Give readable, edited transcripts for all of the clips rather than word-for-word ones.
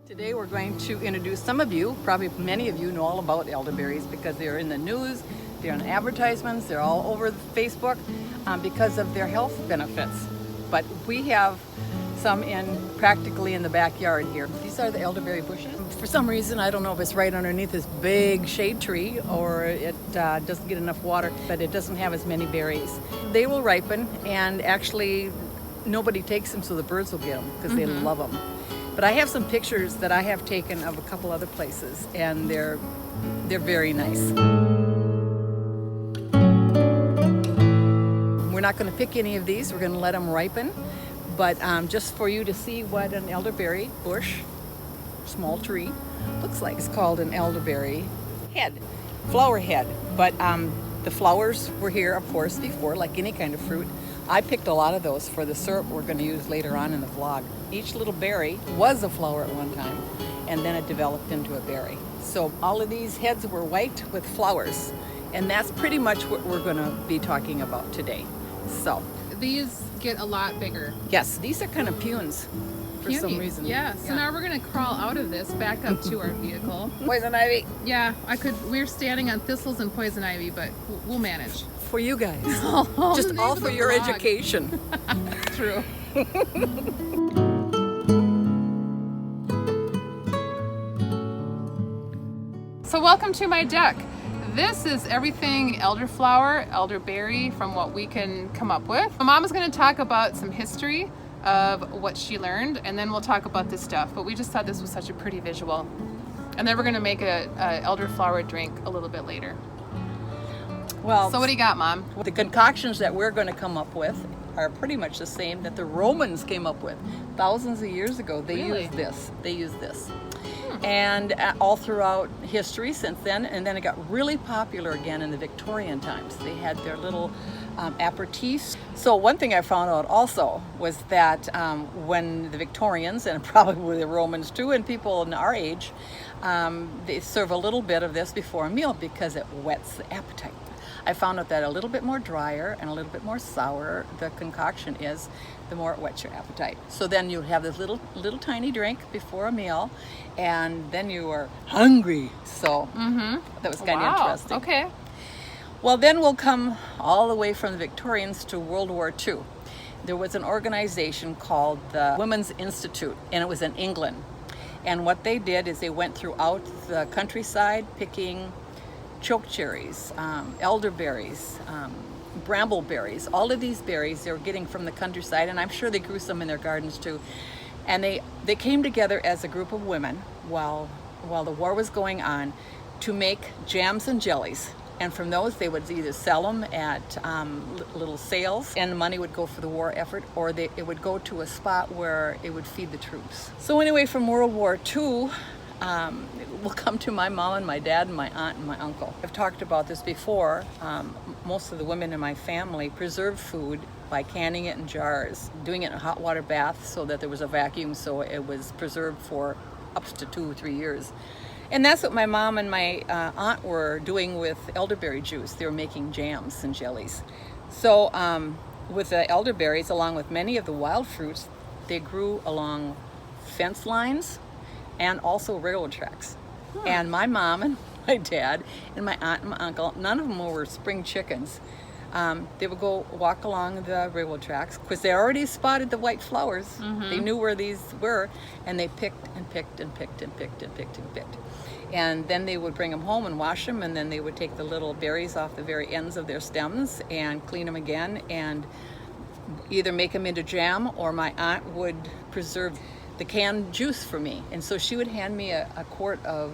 Today we're going to introduce some of you, probably many of you know all about elderberries because they're in the news, they're in advertisements, they're all over Facebook because of their health benefits. But we have some practically in the backyard here. These are the elderberry bushes. For some reason, I don't know if it's right underneath this big shade tree or it doesn't get enough water, but it doesn't have as many berries. They will ripen, and actually nobody takes them, so the birds will get them because they love them. But I have some pictures that I have taken of a couple other places, and they're very nice. We're not going to pick any of these. We're going to let them ripen. But just for you to see what an elderberry bush, small tree, looks like. It's called an elderberry head, flower head. But the flowers were here, of course, before, like any kind of fruit. I picked a lot of those for the syrup we're going to use later on in the vlog. Each little berry was a flower at one time, and then it developed into a berry. So all of these heads were white with flowers, and that's pretty much what we're going to be talking about today. So these get a lot bigger. Yes, these are kind of punes for some reason. Yeah, so now we're going to crawl out of this back up to our vehicle. Poison ivy. Yeah, we're standing on thistles and poison ivy, but we'll manage. For you guys. Just all for your education. True. So welcome to my deck. This is everything elderflower, elderberry from what we can come up with. My mom is going to talk about some history of what she learned, and then we'll talk about this stuff. But we just thought this was such a pretty visual. And then we're going to make a elderflower drink a little bit later. Well, so what do you got, Mom? The concoctions that we're going to come up with are pretty much the same that the Romans came up with. Thousands of years ago, they used this. And all throughout history since then, and then it got really popular again in the Victorian times. They had their little aperitifs. So one thing I found out also was that when the Victorians, and probably the Romans too, and people in our age, they serve a little bit of this before a meal because it whets the appetite. I found out that a little bit more drier and a little bit more sour the concoction is, the more it whets your appetite. So then you have this little tiny drink before a meal, and then you are hungry. So that was kind of interesting. Okay. Well, then we'll come all the way from the Victorians to World War II. There was an organization called the Women's Institute, and it was in England. And what they did is they went throughout the countryside picking chokecherries, elderberries, brambleberries, all of these berries they were getting from the countryside, and I'm sure they grew some in their gardens too. And they came together as a group of women while the war was going on to make jams and jellies. And from those they would either sell them at little sales, and the money would go for the war effort, or it would go to a spot where it would feed the troops. So anyway, from World War II, we'll come to my mom and my dad and my aunt and my uncle. I've talked about this before. Most of the women in my family preserved food by canning it in jars, doing it in a hot water bath so that there was a vacuum, so it was preserved for up to 2 or 3 years. And that's what my mom and my aunt were doing with elderberry juice. They were making jams and jellies. So with the elderberries, along with many of the wild fruits, they grew along fence lines and also railroad tracks. And my mom and my dad and my aunt and my uncle, none of them were spring chickens. They would go walk along the railroad tracks because they already spotted the white flowers. They knew where these were, and they picked and picked and picked and picked and picked and picked. And then they would bring them home and wash them, and then they would take the little berries off the very ends of their stems and clean them again and either make them into jam, or my aunt would preserve the canned juice for me. And so she would hand me a quart of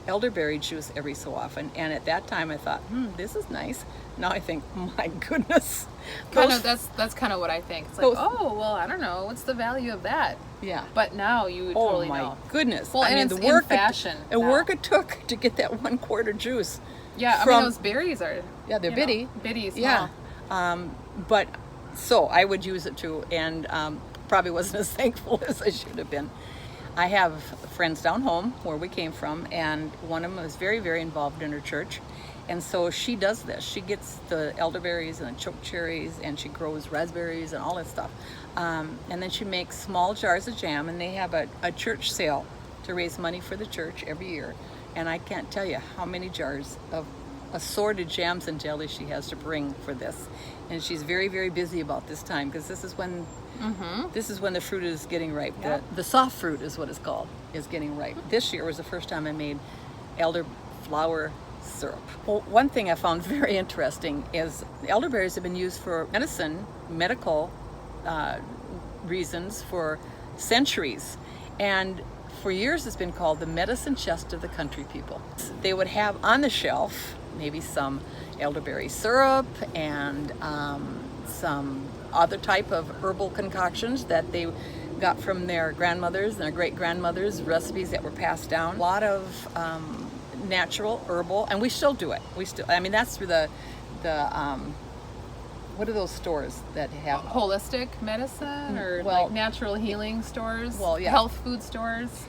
elderberry juice every so often. And at that time I thought, this is nice. Now I think, my goodness. That's kind of what I think. It's like, oh, well, I don't know. What's the value of that? Yeah. But now you totally know. Oh my goodness. Well, I mean, it's in fashion. The work it took to get that 1 quart of juice. Yeah, I mean, those berries are... Yeah, they're bitty. Bitty, small. Yeah. But so I would use it too, and probably wasn't as thankful as I should have been. I have friends down home where we came from, and one of them was very, very involved in her church. And so she does this. She gets the elderberries and the chokecherries, and she grows raspberries and all that stuff. And then she makes small jars of jam, and they have a church sale to raise money for the church every year. And I can't tell you how many jars of assorted jams and jellies she has to bring for this. And she's very, very busy about this time, because this is when the fruit is getting ripe. Yep. The soft fruit is what it's called, is getting ripe. This year was the first time I made elderflower syrup. Well, one thing I found very interesting is elderberries have been used for medical reasons for centuries. And for years it's been called the medicine chest of the country people. They would have on the shelf maybe some elderberry syrup and some other type of herbal concoctions that they got from their grandmothers and their great-grandmothers, recipes that were passed down. A lot of natural, herbal, and we still do it. That's through the what are those stores that have holistic medicine or well, like natural healing stores? Well, yeah. Health food stores.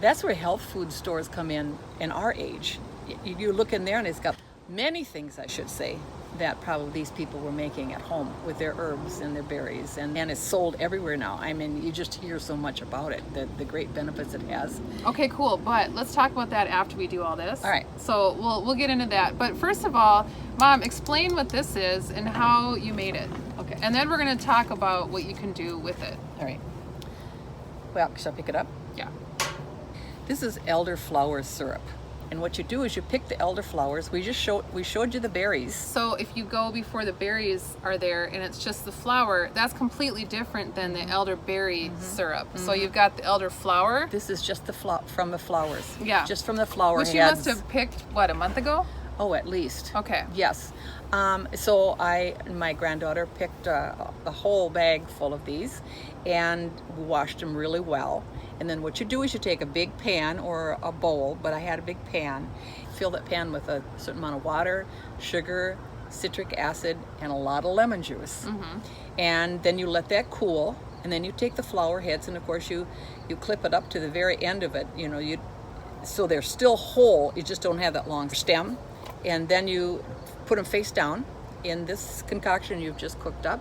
That's where health food stores come in our age. You look in there and it's got many things, I should say, that probably these people were making at home with their herbs and their berries, and it's sold everywhere now. I mean, you just hear so much about it, the great benefits it has. Okay, cool, but let's talk about that after we do all this. All right. So we'll get into that, but first of all, Mom, explain what this is and how you made it. Okay. And then we're going to talk about what you can do with it. All right. Well, shall I pick it up? Yeah. This is elderflower syrup. And what you do is you pick the elderflowers. We showed you the berries. So if you go before the berries are there and it's just the flower, that's completely different than the elderberry syrup. So you've got the elderflower. This is just from the flowers. Yeah. Just from the flower Which heads. you must have picked, what, a month ago? Oh, at least. Okay. Yes. So my granddaughter picked a whole bag full of these, and we washed them really well. And then what you do is you take a big pan or a bowl, but I had a big pan. Fill that pan with a certain amount of water, sugar, citric acid, and a lot of lemon juice. And then you let that cool, and then you take the flower heads, and of course you clip it up to the very end of it. So they're still whole. You just don't have that long stem. And then you put them face down in this concoction you've just cooked up.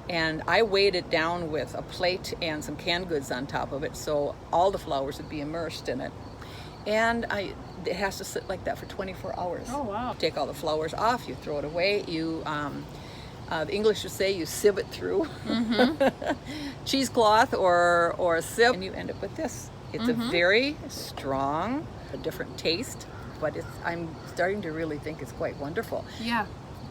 And I weighed it down with a plate and some canned goods on top of it, so all the flowers would be immersed in it. And it has to sit like that for 24 hours. Oh, wow. You take all the flowers off, you throw it away. The English would say you sieve it through. Cheesecloth or a sieve, and you end up with this. It's a very strong, a different taste, but I'm starting to really think it's quite wonderful. Yeah.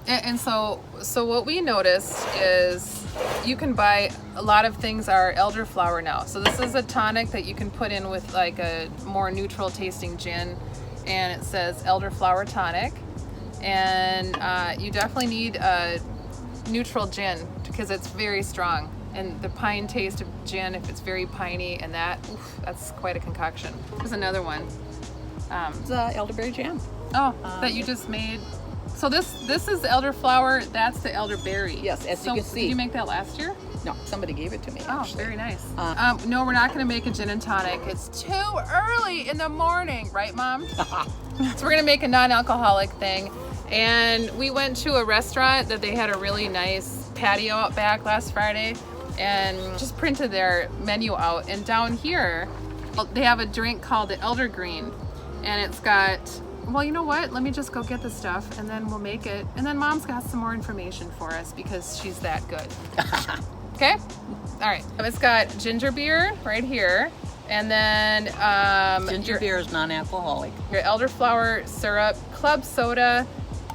And so what we noticed is you can buy a lot of things are elderflower now. So this is a tonic that you can put in with like a more neutral tasting gin, and it says elderflower tonic. And you definitely need a neutral gin because it's very strong. And the pine taste of gin, if it's very piney, and that's quite a concoction. There's another one. It's elderberry jam. That you just made. So this is the elderflower, that's the elderberry. Yes, as you can see. Did you make that last year? No, somebody gave it to me. Oh, actually. very nice. No, we're not going to make a gin and tonic. It's too early in the morning, right, Mom? So we're going to make a non-alcoholic thing. And we went to a restaurant that they had a really nice patio out back last Friday and just printed their menu out. And down here, they have a drink called the Elder Green. And it's got... Well, you know what? Let me just go get the stuff and then we'll make it. And then Mom's got some more information for us because she's that good. Okay? All right. It's got ginger beer right here. And then ginger beer is non-alcoholic. Your elderflower syrup, club soda.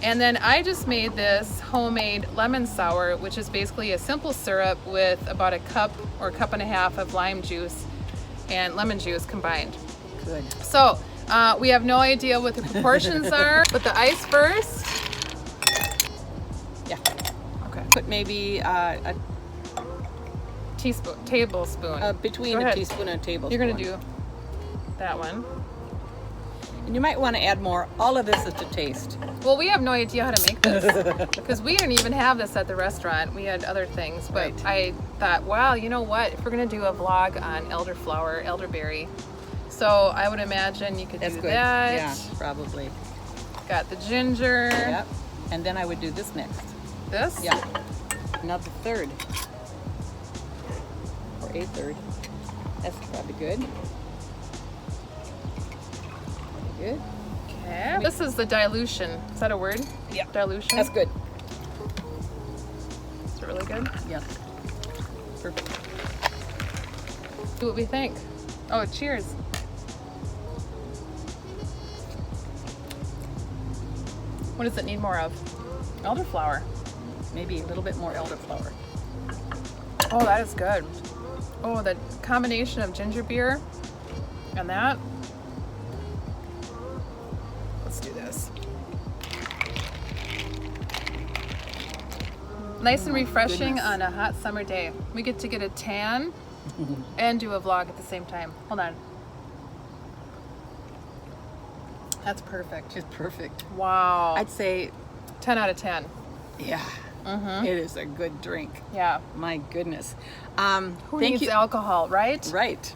And then I just made this homemade lemon sour, which is basically a simple syrup with about a cup or a cup and a half of lime juice and lemon juice combined. Good. So, we have no idea what the proportions are. Put the ice first. Yeah. Okay. Put maybe a tablespoon. Between Go a ahead. teaspoon and a tablespoon. You're gonna do that one. And you might want to add more. All of this is to taste. Well, we have no idea how to make this because we didn't even have this at the restaurant. We had other things, but Right. I thought, wow, you know what? If we're gonna do a vlog on elderflower, elderberry, so I would imagine you could That's do good. that. Yeah, probably. Got the ginger. Yep. And then I would do this next. This? Yeah. Another third. Or a third. That's probably good. Good. Okay. This is the dilution. Is that a word? Yeah. Dilution. That's good. Is it really good? Yeah. Perfect. See what we think. Oh, cheers. What does it need more of? Elderflower. Maybe a little bit more elderflower. Oh, that is good. Oh, the combination of ginger beer and that. Let's do this. Nice and refreshing goodness. on a hot summer day. We get to get a tan and do a vlog at the same time. Hold on. That's perfect. It's perfect. Wow. I'd say, 10 out of 10. yeah, it is a good drink. Yeah. My goodness. Who Thank needs you. alcohol, right? Right.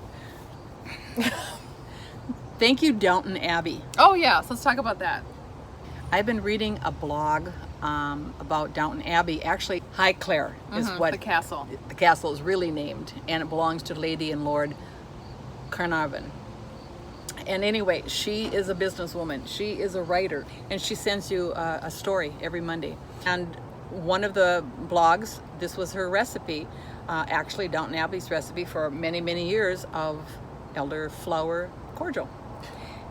Thank you, Downton Abbey. Oh, yeah. So let's talk about that. I've been reading a blog about Downton Abbey. Actually, Highclere is what The castle. the castle is really named, and it belongs to Lady and Lord Carnarvon. And anyway, she is a businesswoman. She is a writer, and she sends you a story every Monday. And one of the blogs, this was her recipe, actually Downton Abbey's recipe for many, many years of elderflower cordial.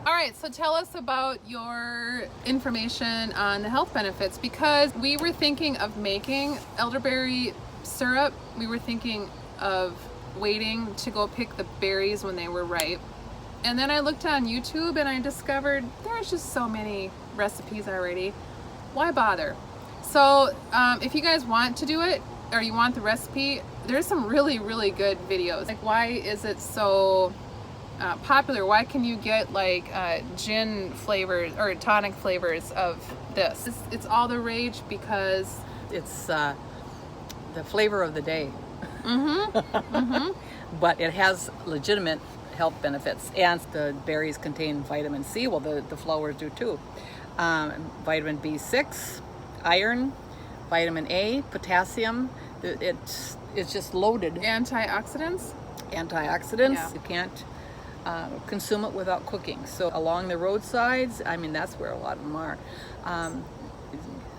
All right, so tell us about your information on the health benefits, because we were thinking of making elderberry syrup. We were thinking of waiting to go pick the berries when they were ripe. And then I looked on YouTube and I discovered there's just so many recipes already. Why bother? So if you guys want to do it, or you want the recipe, there's some really, really good videos. Like, why is it so popular? Why can you get like gin flavors or tonic flavors of this? It's all the rage because It's the flavor of the day. But it has legitimate health benefits, and the berries contain vitamin C. Well, the flowers do too. Vitamin B6, iron, vitamin A, potassium. It's just loaded. antioxidants. Antioxidants. Yeah. You can't consume it without cooking. So along the roadsides, I mean, that's where a lot of them are.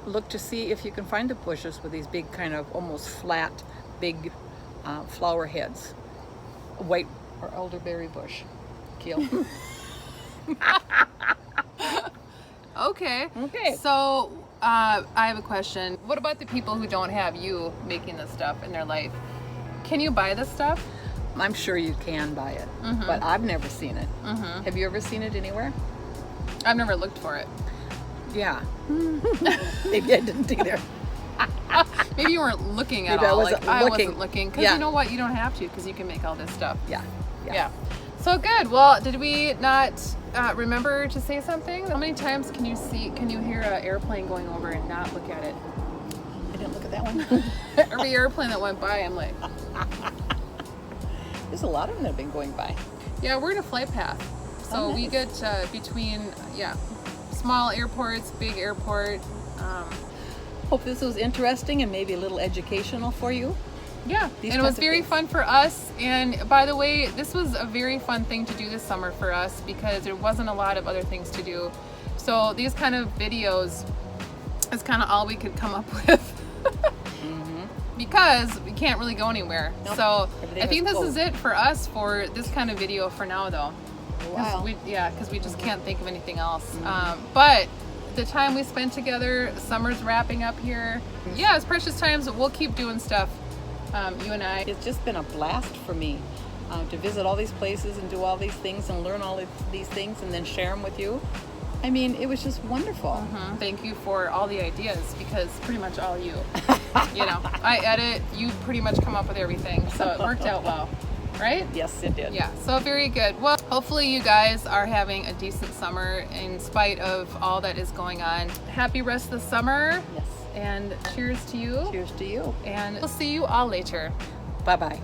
Look to see if you can find the bushes with these big kind of almost flat, big flower heads. White or elderberry bush. Keel. Okay. Okay. So I have a question. What about the people who don't have you making this stuff in their life? Can you buy this stuff? I'm sure you can buy it, but I've never seen it. Have you ever seen it anywhere? I've never looked for it. Yeah. Maybe I didn't either. Maybe you weren't looking at Maybe I all. wasn't I looking. wasn't looking. Because Yeah. you know what? You don't have to, because you can make all this stuff. Yeah. Yeah. So good. Well, did we not remember to say something? How many times can you hear an airplane going over and not look at it? I didn't look at that one. Every airplane that went by, I'm like, There's a lot of them that have been going by. yeah, we're in a flight path. So Oh, we nice. get between, small airports, big airport. Hope this was interesting and maybe a little educational for you. Yeah, These and it was kinds of very things. fun for us. And by the way, this was a very fun thing to do this summer for us because there wasn't a lot of other things to do. So these kind of videos is kind of all we could come up with because we can't really go anywhere. Nope. So Everything I think is this is closed. it for us for this kind of video for now, though. Wow. Because we just can't think of anything else. But the time we spent together, summer's wrapping up here. Yeah, it's precious times. We'll keep doing stuff, you and I. It's just been a blast for me to visit all these places and do all these things and learn all of these things and then share them with you. I mean, it was just wonderful. Thank you for all the ideas, because pretty much all you. You know, I edit, you pretty much come up with everything. So it worked out well, right? Yes, it did. Yeah, so very good. Well, hopefully you guys are having a decent summer in spite of all that is going on. Happy rest of the summer. Yes. And cheers to you. Cheers to you. And we'll see you all later. Bye-bye.